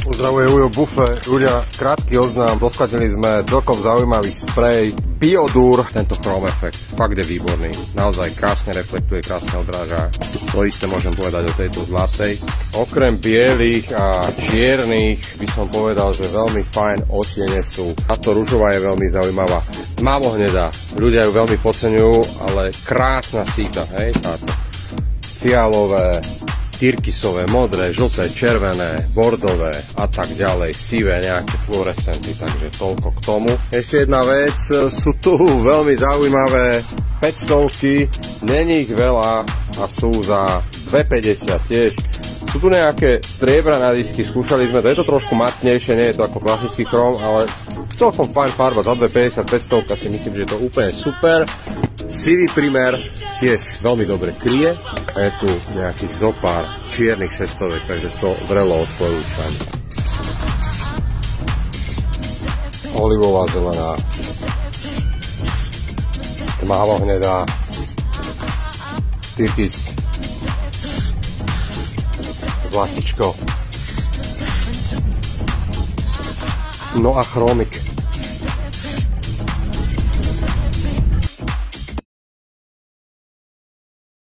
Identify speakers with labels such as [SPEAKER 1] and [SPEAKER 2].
[SPEAKER 1] Pozdravuje Ujo Bufe. Ľudia, krátky oznám, doskladili sme celkom zaujímavý sprej Biodur. Tento Chrome Effect fakt je výborný. Naozaj krásne reflektuje, krásne odráža. To isté môžem povedať o tejto zlatej. Okrem bielých a čiernych by som povedal, že veľmi fajn odtiene sú. Táto ružová je veľmi zaujímavá. Tmavohnedá. Ľudia ju veľmi podceňujú, ale krásna síta, hej, táto. Fialové, tyrkysové, modré, žlté, červené, bordové a tak ďalej, sivé, nejaké fluorescenty, takže toľko k tomu. Ešte jedna vec, sú tu veľmi zaujímavé 500, není ich veľa a sú za 2,50 tiež. Sú tu nejaké striebrané disky, skúšali sme, to je to trošku matnejšie, nie je to ako klasický chrom, ale celkom fajn farba, za 2,50, 500 si myslím, že je to úplne super. Sivý primer tiež veľmi dobre kryje a je tu nejakých zopár čiernych šestovek, takže to vrelo odporúčam. Olivová zelená, tmavohnedá, tyrkys, zlatičko, no a chromik.